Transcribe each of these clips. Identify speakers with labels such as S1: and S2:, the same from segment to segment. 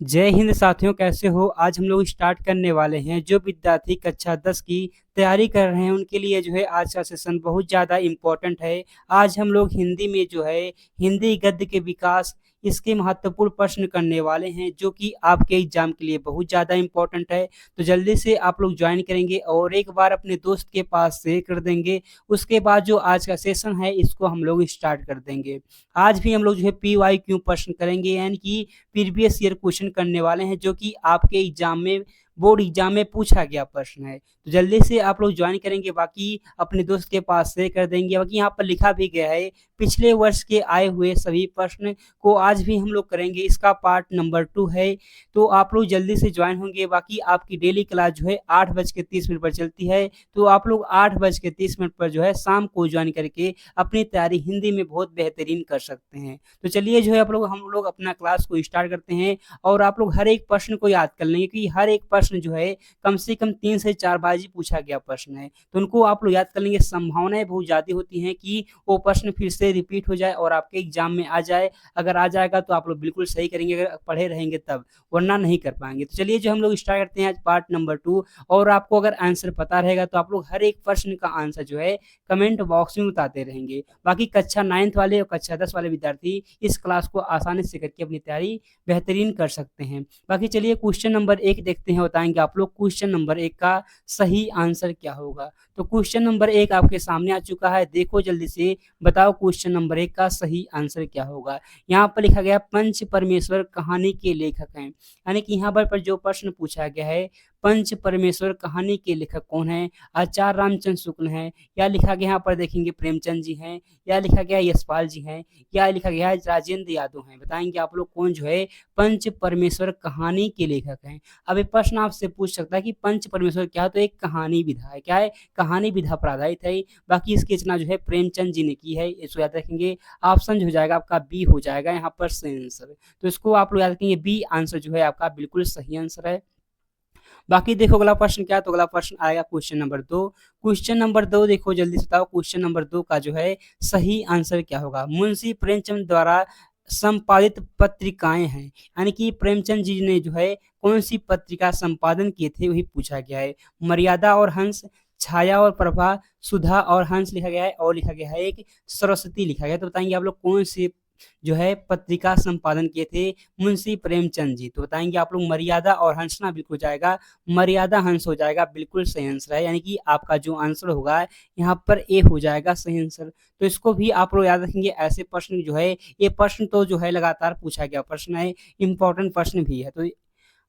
S1: जय हिंद साथियों, कैसे हो। आज हम लोग स्टार्ट करने वाले हैं। जो विद्यार्थी कक्षा 10 की तैयारी कर रहे हैं उनके लिए जो है आज का सेशन बहुत ज़्यादा इम्पोर्टेंट है। आज हम लोग हिंदी में जो है हिंदी गद्य के विकास इसके महत्वपूर्ण प्रश्न करने वाले हैं, जो कि आपके एग्जाम के लिए बहुत ज़्यादा इम्पोर्टेंट है। तो जल्दी से आप लोग ज्वाइन करेंगे और एक बार अपने दोस्त के पास शेयर कर देंगे। उसके बाद जो आज का सेशन है इसको हम लोग स्टार्ट कर देंगे। आज भी हम लोग जो है PYQ प्रश्न करेंगे, यानी कि प्रीवियस ईयर क्वेश्चन करने वाले हैं, जो कि आपके एग्जाम में बोर्ड एग्जाम में पूछा गया प्रश्न है। तो जल्दी से आप लोग ज्वाइन करेंगे, बाकी अपने दोस्त के पास शेयर कर देंगे। बाकी यहाँ पर लिखा भी गया है पिछले वर्ष के आए हुए सभी प्रश्न को आज भी हम लोग करेंगे। इसका पार्ट नंबर 2 है। तो आप लोग जल्दी से ज्वाइन होंगे। बाकी आपकी डेली क्लास जो है 8:30 पर चलती है। तो आप लोग 8:30 पर जो है शाम को ज्वाइन करके अपनी तैयारी हिंदी में बहुत बेहतरीन कर सकते हैं। तो चलिए जो है हम लोग अपना क्लास को स्टार्ट करते हैं। और आप लोग हर एक प्रश्न को याद कर लेंगे कि हर एक प्रश्न जो है कम से कम 3 से 4 बार ही पूछा गया प्रश्न है। तो उनको आप लोग याद कर लेंगे। संभावनाएं बहुत ज़्यादा होती हैं कि वो प्रश्न फिर से रिपीट हो जाए और आपके एग्जाम में आ जाए। अगर आ जाएगा तो आप लोग बिल्कुल सही करेंगे, अगर पढ़े रहेंगे तब, वरना नहीं कर पाएंगे। तो चलिए जो हम लोग स्टार्ट करते हैं आज पार्ट नंबर 2। और आपको अगर आंसर पता रहेगा तो आप लोग हर एक प्रश्न का आंसर जो है कमेंट बॉक्स में बताते रहेंगे। बाकी कक्षा 9th वाले और कक्षा 10 वाले विद्यार्थी इस क्लास को आसानी से करके अपनी तैयारी बेहतरीन कर सकते हैं। बाकी चलिए क्वेश्चन नंबर 1 देखते हैं। बताएंगे आप लोग क्वेश्चन नंबर 1 का सही आंसर क्या होगा। तो क्वेश्चन नंबर 1 आपके सामने आ चुका है। देखो जल्दी से, बताओ क्वेश्चन नंबर 1 का सही आंसर क्या होगा। यहाँ पर लिखा गया पंच परमेश्वर कहानी के लेखक हैं, यानी कि यहाँ पर जो प्रश्न पूछा गया है पंच परमेश्वर कहानी के लेखक कौन है। आचार्य रामचंद्र शुक्ल हैं, या लिखा गया यहाँ पर देखेंगे प्रेमचंद जी हैं, या लिखा गया यशपाल जी हैं, या लिखा गया है राजेंद्र यादव हैं। बताएंगे आप लोग कौन जो है पंच परमेश्वर कहानी के लेखक हैं। अब ये प्रश्न आपसे पूछ सकता है कि पंच परमेश्वर क्या है, तो एक कहानी विधा है। क्या है? कहानी विधा पर आधारित है। बाकी इसकी रचना जो है प्रेमचंद जी ने की है। इसको याद रखेंगे। ऑप्शन जो हो जाएगा आपका बी हो जाएगा यहाँ पर सही आंसर। तो इसको आप लोग याद रखेंगे, बी आंसर जो है आपका बिल्कुल सही आंसर है। बाकी देखो अगला प्रश्न क्या है। तो अगला प्रश्न आएगा क्वेश्चन नंबर 2। क्वेश्चन नंबर 2 देखो जल्दी से बताओ क्वेश्चन नंबर 2 का जो है सही आंसर क्या होगा। मुंशी प्रेमचंद द्वारा संपादित पत्रिकाएं हैं, यानी कि प्रेमचंद जी ने जो है कौन सी पत्रिका संपादन किए थे वही पूछा गया है। मर्यादा और हंस, छाया और प्रभा, सुधा और हंस लिखा गया है, और लिखा गया है एक सरस्वती लिखा गया है। तो बताएंगे आप लोग कौन सी जो है पत्रिका संपादन किए थे मुंशी प्रेमचंद जी। तो बताएंगे आप लोग मर्यादा और हंस ना बिल्कुल हो जाएगा, मर्यादा हंस हो जाएगा, बिल्कुल सही आंसर है। यानी कि आपका जो आंसर होगा यहाँ पर ए हो जाएगा सही आंसर। तो इसको भी आप लोग याद रखेंगे। ऐसे प्रश्न जो है, ये प्रश्न तो जो है लगातार पूछा गया प्रश्न है, इंपॉर्टेंट प्रश्न भी है। तो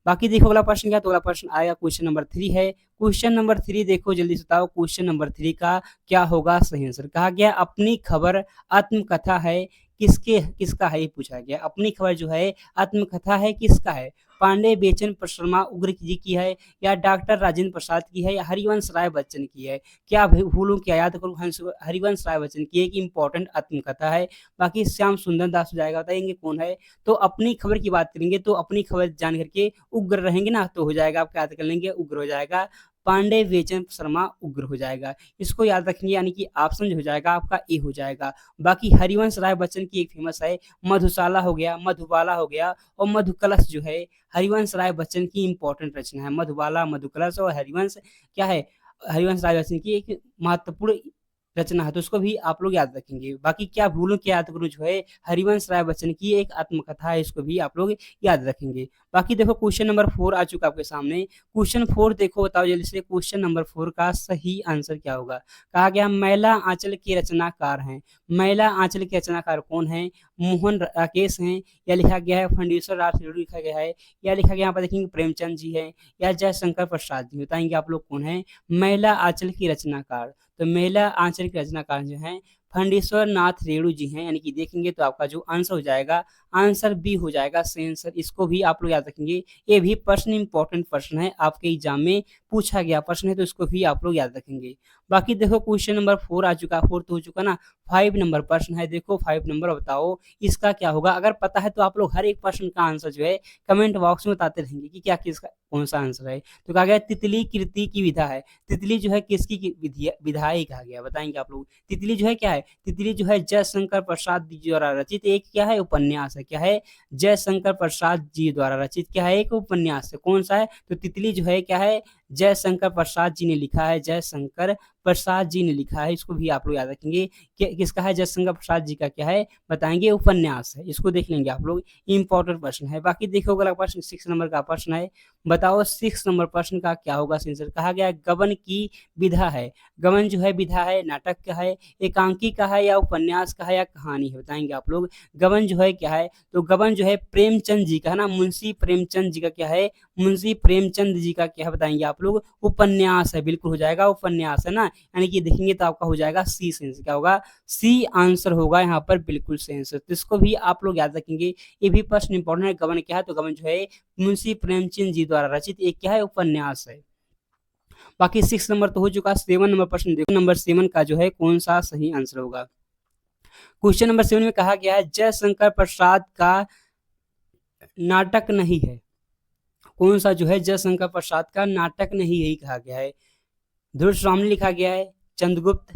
S1: बाकी देखो अगला प्रश्न क्या। तो अगला प्रश्न आएगा क्वेश्चन नंबर 3 है। क्वेश्चन नंबर 3 देखो जल्दी से बताओ क्वेश्चन नंबर 3 का क्या होगा सही आंसर। कहा गया अपनी खबर आत्मकथा है, किसका है ये पूछा गया। अपनी खबर जो है आत्मकथा है, किसका है। पांडे बेचन शर्मा उग्र जी की है, या डॉक्टर राजेंद्र प्रसाद की है, या हरिवंश राय बच्चन की है। क्या भूलूं, क्या याद करूं, हरिवंश राय बच्चन की एक इंपॉर्टेंट आत्मकथा है। बाकी श्याम सुंदर दास हो जाएगा। बताएंगे कौन है। तो अपनी खबर की बात करेंगे तो अपनी खबर जान करके उग्र रहेंगे ना, तो हो जाएगा आप याद कर लेंगे, उग्र हो जाएगा। पांडे बेचन शर्मा उग्र हो जाएगा। इसको याद रखेंगे, यानी कि ऑप्शन जो हो जाएगा आपका ए हो जाएगा। बाकी हरिवंश राय बच्चन की एक फेमस है मधुशाला हो गया, मधुबाला हो गया, और मधुकलश जो है हरिवंश राय बच्चन की इंपॉर्टेंट रचना है। मधुबाला, मधुकलश और हरिवंश क्या है, हरिवंश राय बच्चन की एक महत्वपूर्ण रचना है। तो उसको भी आप लोग याद रखेंगे। बाकी क्या भूलूं क्या याद करूं जो है हरिवंश राय बच्चन की एक आत्मकथा है, इसको भी आप लोग याद रखेंगे। बाकी देखो क्वेश्चन नंबर 4 आ चुका आपके सामने। क्वेश्चन 4 देखो, बताओ जल्दी से क्वेश्चन नंबर 4 का सही आंसर क्या होगा। कहा गया मैला आंचल के रचनाकार हैं। मैला आंचल के रचनाकार कौन है। मोहन राकेश हैं, या लिखा गया है फंडेश्वर राज रेड्डी लिखा गया है, या लिखा गया यहाँ पर देखेंगे प्रेमचंद जी है, या जयशंकर प्रसाद जी। बताएंगे आप लोग कौन है मैला आंचल की रचनाकार। तो मैला आंचल के रचनाकार जो है फंडेश्वर नाथ रेणु जी हैं। यानी कि देखेंगे तो आपका जो आंसर हो जाएगा आंसर बी हो जाएगा सही आंसर। इसको भी आप लोग याद रखेंगे। ये भी प्रश्न इंपॉर्टेंट प्रश्न है, आपके एग्जाम में पूछा गया प्रश्न है, तो इसको भी आप लोग याद रखेंगे। बाकी देखो क्वेश्चन नंबर 4 आ चुका, 4 तो हो चुका ना। 5 नंबर प्रश्न है, देखो 5 नंबर बताओ इसका क्या होगा। अगर पता है तो आप लोग हर एक प्रश्न का आंसर जो है कमेंट बॉक्स में बताते रहेंगे कि क्या किसका कौन सा आंसर है। तो कहा गया तितली कृति की विधा है। तितली जो है किसकी विधा ही कहा गया, बताएंगे आप लोग। तितली जो है क्या है, तितली जो है जयशंकर प्रसाद जी द्वारा रचित एक क्या है उपन्यास है। क्या है, जयशंकर प्रसाद जी द्वारा रचित क्या है, एक उपन्यास है। कौन सा है, तो तितली जो है क्या है, जयशंकर प्रसाद जी ने लिखा है, जयशंकर प्रसाद जी ने लिखा है। इसको भी आप लोग याद रखेंगे कि किसका है, जयशंकर प्रसाद जी का क्या है, बताएंगे उपन्यास है। इसको देख लेंगे आप लोग, इंपॉर्टेंट प्रश्न है। बाकी देखो अगला प्रश्न 6 नंबर का प्रश्न है, बताओ 6 नंबर प्रश्न का क्या होगा आंसर। कहा गया गबन की विधा है। गबन जो है विधा है, नाटक का है, एकांकी का है, या उपन्यास का है, या कहानी है, बताएंगे आप लोग। गबन जो है क्या है, तो गबन जो है प्रेमचंद जी का है ना, मुंशी प्रेमचंद जी का क्या है, मुंशी प्रेमचंद जी का क्या है, बताएंगे आप लोग। उपन्यास है, बिल्कुल हो जाएगा उपन्यास है ना, यानी कि देखेंगे तो आपका हो जाएगा सी सेंस। क्या होगा, सी आंसर होगा यहाँ पर, बिल्कुल सेंस। तो इसको भी आप लोग याद रखेंगे, ये भी प्रश्न इंपॉर्टेंट है। गबन क्या है, तो गबन जो है मुंशी प्रेमचंद जी द्वारा रचित एक क्या है, उपन्यास है। बाकी 6 नंबर तो हो चुका। 7 नंबर प्रश्न देखो, नंबर 7 का जो है कौन सा सही आंसर होगा। क्वेश्चन नंबर 7 में कहा गया है जयशंकर प्रसाद का नाटक नहीं है। कौन सा जो है, जयशंकर प्रसाद का नाटक नहीं, यही कहा गया है। ध्रुव स्वामी लिखा गया है, चंद्रगुप्त,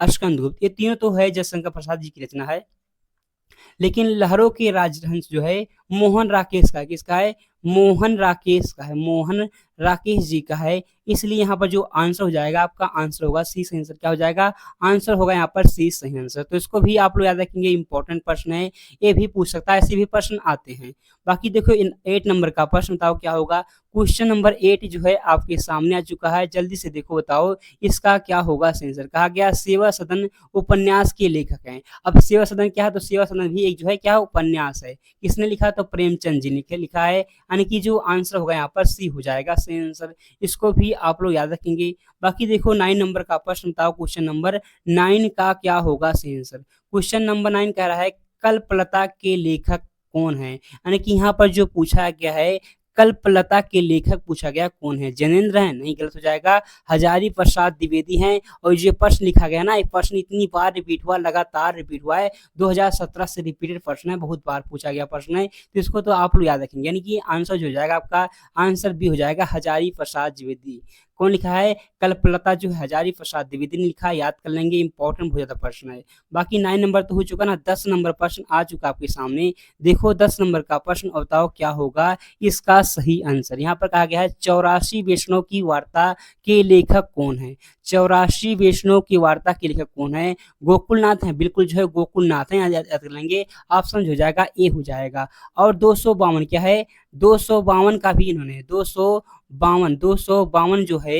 S1: स्कंदगुप्त, ये तीनों तो है जयशंकर प्रसाद जी की रचना है। लेकिन लहरों के राजहंस जो है मोहन राकेश का है। किसका है, मोहन राकेश का है, मोहन राकेश जी का है। इसलिए यहाँ पर जो आंसर हो जाएगा आपका, आंसर होगा सी सही आंसर। क्या हो जाएगा, आंसर होगा यहाँ पर सी सही आंसर। तो इसको भी आप लोग याद रखेंगे, इंपॉर्टेंट प्रश्न है, ये भी पूछ सकता है, ऐसे भी प्रश्न आते हैं। बाकी देखो 8 नंबर का प्रश्न बताओ क्या होगा। क्वेश्चन नंबर 8 जो है आपके सामने आ चुका है, जल्दी से देखो बताओ इसका क्या होगा आंसर। कहा गया सेवा सदन उपन्यास के लेखक हैं। अब सेवा सदन क्या है, तो सेवा सदन भी एक जो है क्या उपन्यास है। किसने लिखा, तो प्रेमचंद जी ने लिखा है, यानी कि जो आंसर होगा यहाँ पर सी हो जाएगा सही आंसर। इसको भी आप लोग याद रखेंगे। बाकी देखो 9 नंबर का प्रश्न बताओ, क्वेश्चन नंबर 9 का क्या होगा सही आंसर। क्वेश्चन नंबर 9 कह रहा है कल्पलता के लेखक कौन है, यानी कि यहाँ पर जो पूछा गया है कल्पलता के लेखक पूछा गया कौन है, जैनेन्द्र है, नहीं, गलत हो जाएगा, हजारी प्रसाद द्विवेदी हैं। और जो प्रश्न लिखा गया ना, ये प्रश्न इतनी बार रिपीट हुआ, लगातार रिपीट हुआ है, 2017 से रिपीटेड प्रश्न है, बहुत बार पूछा गया प्रश्न है। तो इसको तो आप लोग याद रखेंगे, यानी कि आंसर जो हो जाएगा आपका, आंसर भी हो जाएगा हजारी प्रसाद द्विवेदी। कौन लिखा है, कल्पलता जो हजारी प्रसाद द्विवेदी ने लिखा है, याद कर लेंगे, इंपॉर्टेंट बहुत ज्यादा प्रश्न है। बाकी 9 नंबर तो हो चुका ना। 10 नंबर प्रश्न आ चुका आपके सामने, देखो 10 नंबर का प्रश्न बताओ क्या होगा इसका सही आंसर। यहाँ पर कहा गया है 84 वैष्णव की वार्ता के लेखक कौन है। 84 वैष्णव की वार्ता के लेखक कौन है, गोकुलनाथ है, बिल्कुल जो है गोकुलनाथ है, याद कर लेंगे, ऑप्शन हो जाएगा ए हो जाएगा। और 252 क्या है, 252 का भी इन्होंने 252 जो है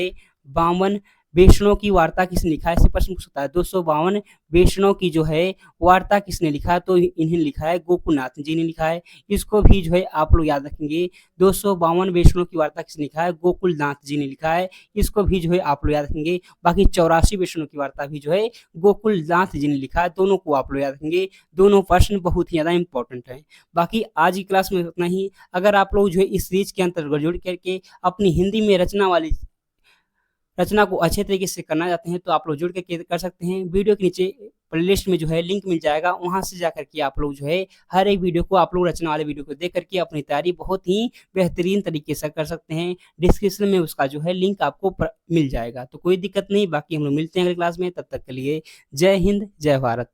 S1: 52 वैष्णव की वार्ता किसने लिखा है, ऐसे प्रश्न पूछ सकता है। 252 वैष्णव की जो है वार्ता किसने लिखा है, तो इन्हें लिखा है गोकुलनाथ जी ने लिखा है। इसको भी जो है आप लोग याद रखेंगे, 252 वैष्णव की वार्ता किसने लिखा है, गोकुलनाथ जी ने लिखा है। इसको भी जो है आप लोग याद रखेंगे। बाकी 84 वैष्णव की वार्ता भी जो है गोकुलनाथ जी ने लिखा है। दोनों को आप लोग याद रखेंगे, दोनों प्रश्न बहुत ही ज्यादा इंपॉर्टेंट है। बाकी आज की क्लास में उतना ही। अगर आप लोग जो है इस सीरीज के अंतर्गत जुड़ करके अपनी हिंदी में रचना को अच्छे तरीके से करना चाहते हैं, तो आप लोग जुड़ के कर सकते हैं। वीडियो के नीचे प्लेलिस्ट में जो है लिंक मिल जाएगा, वहां से जाकर के आप लोग जो है हर एक वीडियो को, आप लोग रचना वाले वीडियो को देख करके अपनी तैयारी बहुत ही बेहतरीन तरीके से कर सकते हैं। डिस्क्रिप्शन में उसका जो है लिंक आपको मिल जाएगा, तो कोई दिक्कत नहीं। बाकी हम लोग मिलते हैं अगली क्लास में, तब तक के लिए जय हिंद, जय भारत।